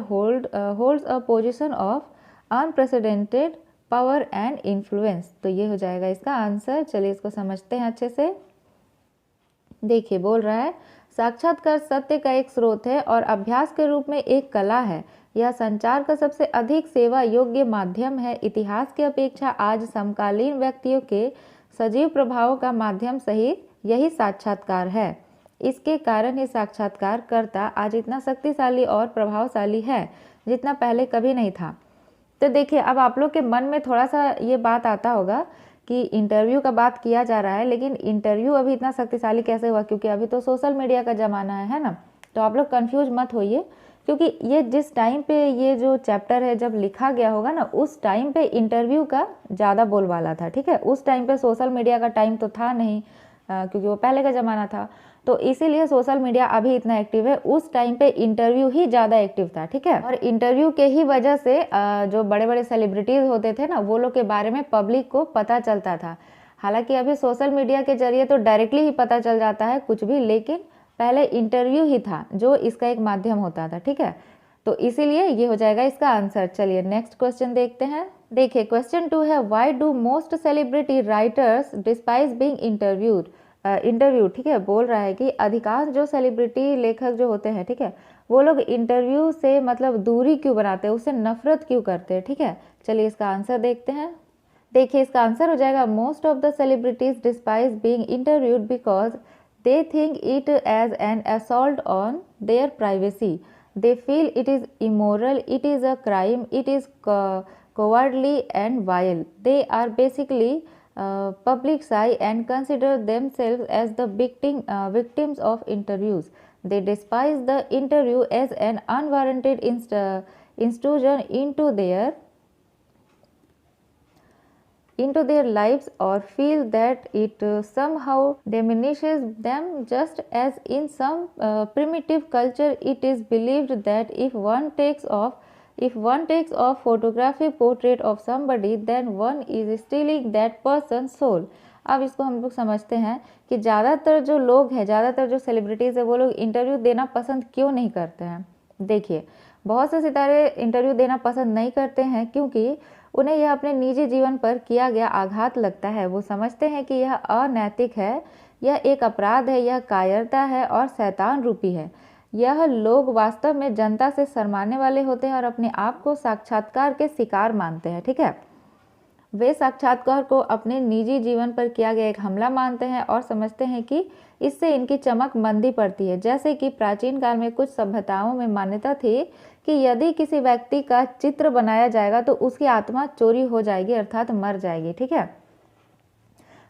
holds a position of unprecedented power and influence. तो ये हो जाएगा इसका answer. चलिए इसको समझते हैं अच्छे से। देखिए बोल रहा है, साक्षात्कार सत्य का एक स्रोत है और अभ्यास के रूप में एक कला है। यह संचार का सबसे अधिक सेवा योग्य माध्यम है। इतिहास की अपेक्षा आज समकालीन व्यक्तियों के सजीव प्रभावों का माध्यम सहित यही साक्षात्कार है। इसके कारण ही साक्षात्कारकर्ता आज इतना शक्तिशाली और प्रभावशाली है जितना पहले कभी नहीं था। तो देखिए अब आप लोग के मन में थोड़ा सा ये बात आता होगा कि इंटरव्यू का बात किया जा रहा है, लेकिन इंटरव्यू अभी इतना शक्तिशाली कैसे हुआ, क्योंकि अभी तो सोशल मीडिया का ज़माना है ना। तो आप लोग कंफ्यूज मत होइए, क्योंकि ये जिस टाइम पे ये जो चैप्टर है जब लिखा गया होगा ना, उस टाइम पे इंटरव्यू का ज़्यादा बोलबाला था। ठीक है, उस टाइम पे सोशल मीडिया का टाइम तो था नहीं, क्योंकि वो पहले का ज़माना था। तो इसीलिए सोशल मीडिया अभी इतना एक्टिव है, उस टाइम पे इंटरव्यू ही ज़्यादा एक्टिव था। ठीक है, और इंटरव्यू के ही वजह से जो बड़े बड़े सेलिब्रिटीज़ होते थे ना, वो लोग के बारे में पब्लिक को पता चलता था। हालांकि अभी सोशल मीडिया के जरिए तो डायरेक्टली ही पता चल जाता है कुछ भी, लेकिन पहले इंटरव्यू ही था जो इसका एक माध्यम होता था। ठीक है, तो इसीलिए ये हो जाएगा इसका आंसर। चलिए नेक्स्ट क्वेश्चन देखते हैं। देखिए क्वेश्चन 2 है, why do most celebrity writers despise being interviewed. ठीक है, बोल रहा है कि अधिकांश जो सेलिब्रिटी लेखक जो होते हैं, ठीक है, वो लोग इंटरव्यू से मतलब दूरी क्यों बनाते हैं, उससे नफरत क्यों करते हैं। ठीक है, चलिए इसका आंसर देखते हैं। देखिए इसका आंसर हो जाएगा, most of the celebrities despise being interviewed because they think it as an assault on their privacy. They feel it is immoral, it is a crime, it is cowardly and vile. They are basically public shy and consider themselves as the victims of interviews. They despise the interview as an unwarranted intrusion into their lives or feel that it somehow diminishes them, just as in some primitive culture it is believed that if one takes off photographic portrait of somebody then one is stealing that person's soul. अब इसको हम लोग समझते हैं कि ज़्यादातर जो लोग हैं, ज़्यादातर जो सेलिब्रिटीज़ है, वो लोग इंटरव्यू देना पसंद क्यों नहीं करते हैं। देखिए बहुत से सितारे इंटरव्यू देना पसंद नहीं करते हैं क्योंकि उन्हें यह अपने निजी जीवन पर किया गया आघात लगता है। वो समझते हैं कि यह अनैतिक है, यह एक अपराध है, यह कायरता है और शैतान रूपी है। यह लोग वास्तव में जनता से शर्माने वाले होते हैं और अपने आप को साक्षात्कार के शिकार मानते हैं। ठीक है, वे साक्षात्कार को अपने निजी जीवन पर किया गया एक हमला मानते हैं और समझते हैं कि इससे इनकी चमक मंदी पड़ती है। जैसे कि प्राचीन काल में कुछ सभ्यताओं में मान्यता थी कि यदि किसी व्यक्ति का चित्र बनाया जाएगा तो उसकी आत्मा चोरी हो जाएगी, अर्थात मर जाएगी। ठीक है,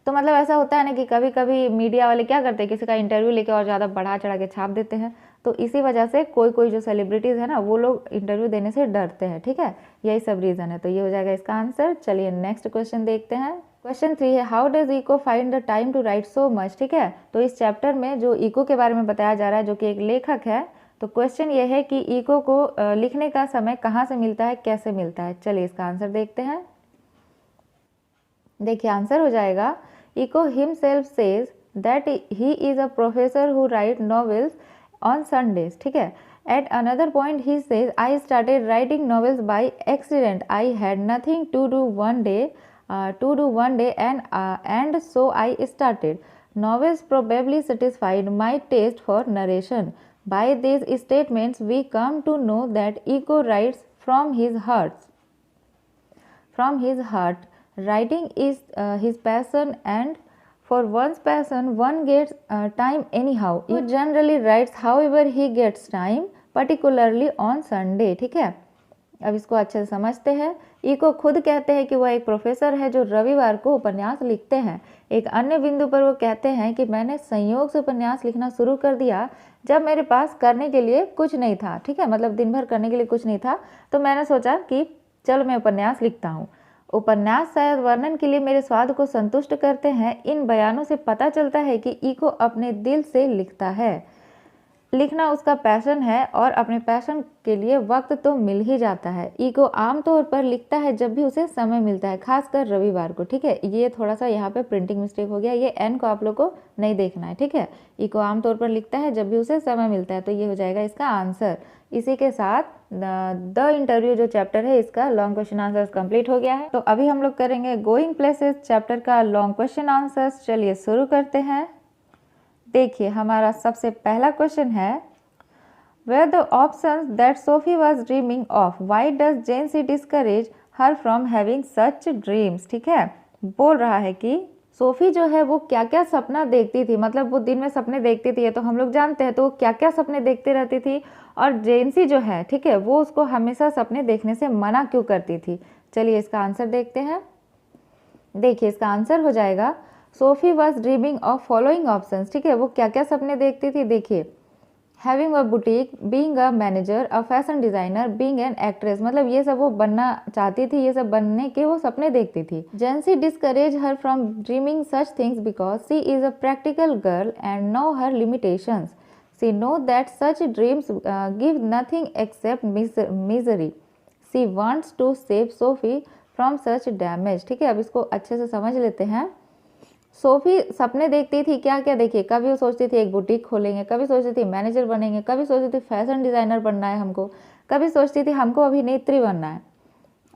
तो मतलब ऐसा होता है ना कि कभी कभी मीडिया वाले क्या करते हैं, किसी का इंटरव्यू लेके और ज़्यादा बढ़ा चढ़ा के छाप देते हैं। तो इसी वजह से कोई जो सेलिब्रिटीज़ है ना, वो लोग इंटरव्यू देने से डरते हैं। ठीक है, यही सब रीज़न है। तो ये हो जाएगा इसका आंसर। चलिए नेक्स्ट क्वेश्चन देखते हैं। क्वेश्चन 3 है, how does Eco find the time to write so much. ठीक है, तो इस चैप्टर में जो इको के बारे में बताया जा रहा है, जो कि एक लेखक है, तो क्वेश्चन ये है कि इको को लिखने का समय कहाँ से मिलता है, कैसे मिलता है। चलिए इसका आंसर देखते हैं। देखिए आंसर हो जाएगा, Eco himself says that he is a professor who write novels on Sundays. ठीक है, at another point he says, I started writing novels by accident, I had nothing to do one day, to do one day, and so I started. Novels probably satisfied my taste for narration. By these statements, we come to know that Eco writes from his heart. Writing is his passion, and for one's passion, one gets time anyhow. He generally writes however he gets time, particularly on Sunday. ठीक है, अब इसको अच्छे से समझते हैं। Eco खुद कहते हैं कि वह एक प्रोफेसर है जो रविवार को उपन्यास लिखते हैं। एक अन्य बिंदु पर वो कहते हैं कि मैंने संयोग से उपन्यास लिखना शुरू कर दिया जब मेरे पास करने के लिए कुछ नहीं था। ठीक है, मतलब दिन भर करने के लिए कुछ नहीं था, तो मैंने सोचा कि चलो मैं उपन्यास लिखता हूँ। उपन्यास शायद वर्णन के लिए मेरे स्वाद को संतुष्ट करते हैं। इन बयानों से पता चलता है कि इको अपने दिल से लिखता है। लिखना उसका पैशन है और अपने पैशन के लिए वक्त तो मिल ही जाता है। इको आमतौर पर लिखता है जब भी उसे समय मिलता है, खासकर रविवार को। ठीक है, ये थोड़ा सा यहाँ पे प्रिंटिंग मिस्टेक हो गया, ये एन को आप लोग को नहीं देखना है। ठीक है, इको आमतौर पर लिखता है जब भी उसे समय मिलता है, तो ये हो जाएगा इसका आंसर। इसी के साथ द इंटरव्यू जो चैप्टर है इसका लॉन्ग क्वेश्चन आंसर्स कंप्लीट हो गया है। तो अभी हम लोग करेंगे गोइंग प्लेसेस चैप्टर का लॉन्ग क्वेश्चन आंसर्स। चलिए शुरू करते हैं। देखिए हमारा सबसे पहला क्वेश्चन है, were the options that Sophie was dreaming of, why does Jansie discourage her from having such dreams. ठीक है, बोल रहा है कि सोफी जो है वो क्या क्या सपना देखती थी, मतलब वो दिन में सपने देखती थी, ये तो हम लोग जानते हैं, तो वो क्या क्या सपने देखते रहती थी, और जेंसी जो है, ठीक है, वो उसको हमेशा सपने देखने से मना क्यों करती थी। चलिए इसका आंसर देखते हैं। देखिए इसका आंसर हो जाएगा, Sophie was dreaming of following options. ठीक है, वो क्या क्या सपने देखती थी। देखिए, having a boutique, being a manager, a fashion designer, being an actress, मतलब ये सब वो बनना चाहती थी, ये सब बनने के वो सपने देखती थी। Jansie discourage her from dreaming such things because she is a practical girl and know her limitations. She know that such dreams give nothing except misery. She wants to save Sophie from such damage. ठीक है, अब इसको अच्छे से समझ लेते हैं। Sophie सपने देखती थी क्या क्या। देखिए, कभी वो सोचती थी एक बुटीक खोलेंगे, कभी सोचती थी मैनेजर बनेंगे, कभी सोचती थी फैशन डिज़ाइनर बनना है हमको, कभी सोचती थी हमको अभिनेत्री बनना है।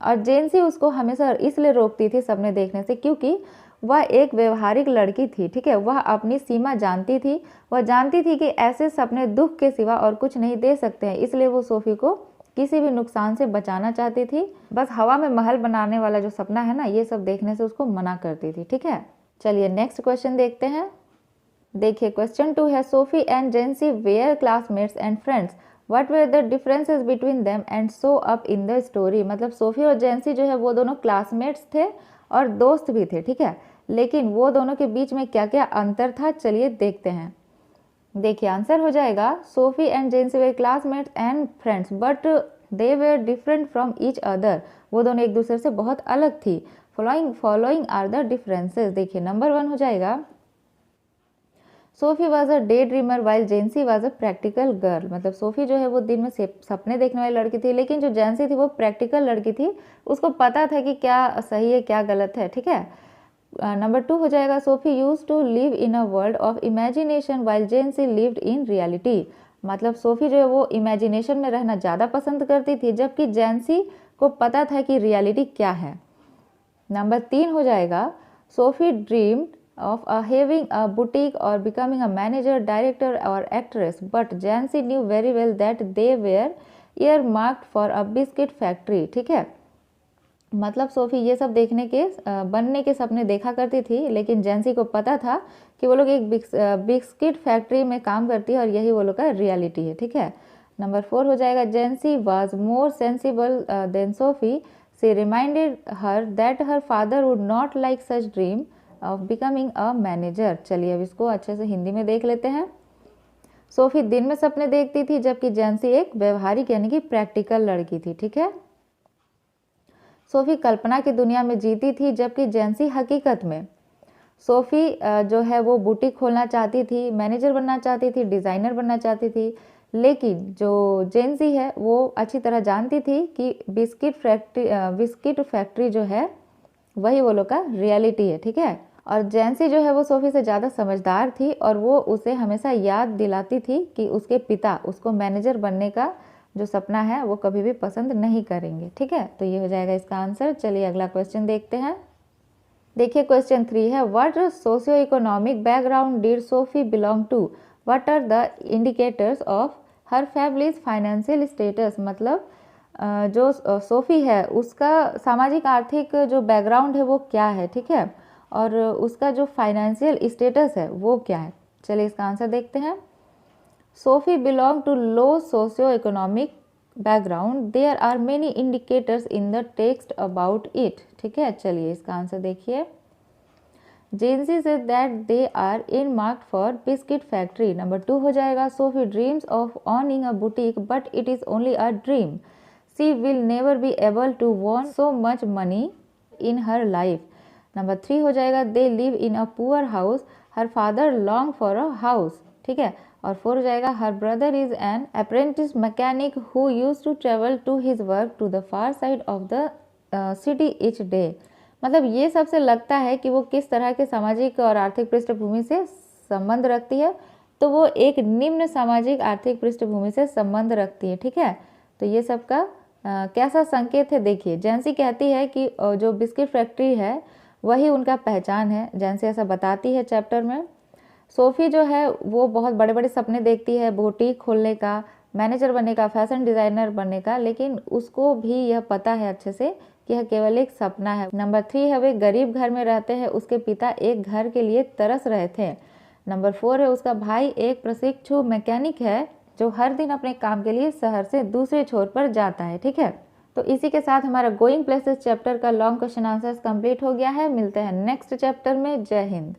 और जेंसी उसको हमेशा इसलिए रोकती थी सपने देखने से क्योंकि वह एक व्यवहारिक लड़की थी। ठीक है, वह अपनी सीमा जानती थी, वह जानती थी कि ऐसे सपने दुख के सिवा और कुछ नहीं दे सकते हैं, इसलिए वो सोफी को किसी भी नुकसान से बचाना चाहती थी। बस हवा में महल बनाने वाला जो सपना है ना, ये सब देखने से उसको मना करती थी। ठीक है, चलिए नेक्स्ट क्वेश्चन देखते हैं। देखिए क्वेश्चन 2 है, Sophie and Jansie were classmates and friends, what were the differences between them and show up in the story. मतलब सोफी और जेंसी जो है वो दोनों क्लासमेट्स थे और दोस्त भी थे। ठीक है, लेकिन वो दोनों के बीच में क्या क्या अंतर था, चलिए देखते हैं। देखिए आंसर हो जाएगा, Sophie and Jansie were classmates and friends but they were different from each other. वो दोनों एक दूसरे से बहुत अलग थी। Following are the differences. देखिए नंबर 1 हो जाएगा, Sophie was a day dreamer while Jansie was a practical girl. मतलब सोफी जो है वो दिन में सपने देखने वाली लड़की थी, लेकिन जो जेंसी थी वो प्रैक्टिकल लड़की थी, उसको पता था कि क्या सही है क्या गलत है। ठीक है, नंबर 2 हो जाएगा, Sophie use to live in a world of imagination while Jansie lived in reality. मतलब सोफी जो है वो इमेजिनेशन में रहना ज़्यादा पसंद करती थी, जबकि जेंसी को पता था कि रियलिटी क्या है। नंबर 3 हो जाएगा, Sophie dreamed of having a boutique or becoming a manager, director or actress, but Jancy knew very well that they were earmarked for a biscuit factory। ठीक है, मतलब सोफी ये सब देखने के बनने के सपने देखा करती थी, लेकिन जेंसी को पता था कि वो लोग एक बिस्किट फैक्ट्री में काम करती है और यही वो लोग का रियलिटी है। ठीक है, नंबर 4 हो जाएगा, Jansie was more sensible than Sophie. She reminded her that her father would not like such dream of becoming a manager. चलिए अब इसको अच्छे से हिंदी में देख लेते हैं। सोफी दिन में सपने देखती थी, जबकि जेंसी एक व्यवहारिक यानी कि प्रैक्टिकल लड़की थी। ठीक है, सोफी कल्पना की दुनिया में जीती थी, जबकि जेंसी हकीकत में। सोफी जो है वो बुटीक खोलना चाहती थी, मैनेजर बनना चाहती थी, डिज़ाइनर बनना चाहती थी, लेकिन जो जेंसी है वो अच्छी तरह जानती थी कि बिस्किट फैक्ट्री जो है वही वो लोग का रियलिटी है। ठीक है, और जेंसी जो है वो सोफी से ज़्यादा समझदार थी और वो उसे हमेशा याद दिलाती थी कि उसके पिता उसको मैनेजर बनने का जो सपना है वो कभी भी पसंद नहीं करेंगे। ठीक है, तो ये हो जाएगा इसका आंसर। चलिए अगला क्वेश्चन देखते हैं। देखिए क्वेश्चन 3 है, what socio economic background did Sophie belong to, what are the indicators of her family's financial status. मतलब जो सोफी है उसका सामाजिक आर्थिक जो बैकग्राउंड है वो क्या है, ठीक है, और उसका जो फाइनेंशियल स्टेटस है वो क्या है। चलिए इसका आंसर देखते हैं। Sophie belong to low socio economic background, there are many indicators in the text about it, ठीक है। चलिए इसका आंसर देखिए। Jansie say that they are in marked for biscuit factory. Number 2 हो जाएगा, Sophie dreams of owning a boutique but it is only a dream, she will never be able to won so much money in her life. Number 3 हो जाएगा, they live in a poor house, her father long for a house, ठीक है। और 4 हो जाएगा, her brother is an apprentice mechanic who use to travel to his work to the far side of the city each day. मतलब ये सबसे लगता है कि वो किस तरह के सामाजिक और आर्थिक पृष्ठभूमि से संबंध रखती है, तो वो एक निम्न सामाजिक आर्थिक पृष्ठभूमि से संबंध रखती है, ठीक है। तो ये सबका कैसा संकेत है देखिए। जेंसी कहती है कि जो बिस्किट फैक्ट्री है वही उनका पहचान है, जेंसी ऐसा बताती है चैप्टर में। सोफ़ी जो है वो बहुत बड़े बड़े सपने देखती है, बुटीक खोलने का, मैनेजर बनने का, फैशन डिज़ाइनर बनने का, लेकिन उसको भी यह पता है अच्छे से कि यह केवल एक सपना है। नंबर 3 है, वे गरीब घर में रहते हैं, उसके पिता एक घर के लिए तरस रहे थे। नंबर 4 है, उसका भाई एक प्रशिक्षु मैकेनिक है जो हर दिन अपने काम के लिए शहर से दूसरे छोर पर जाता है, ठीक है। तो इसी के साथ हमारा गोइंग प्लेसेस चैप्टर का लॉन्ग क्वेश्चन आंसर्स कंप्लीट हो गया है। मिलते हैं नेक्स्ट चैप्टर में। जय हिंद।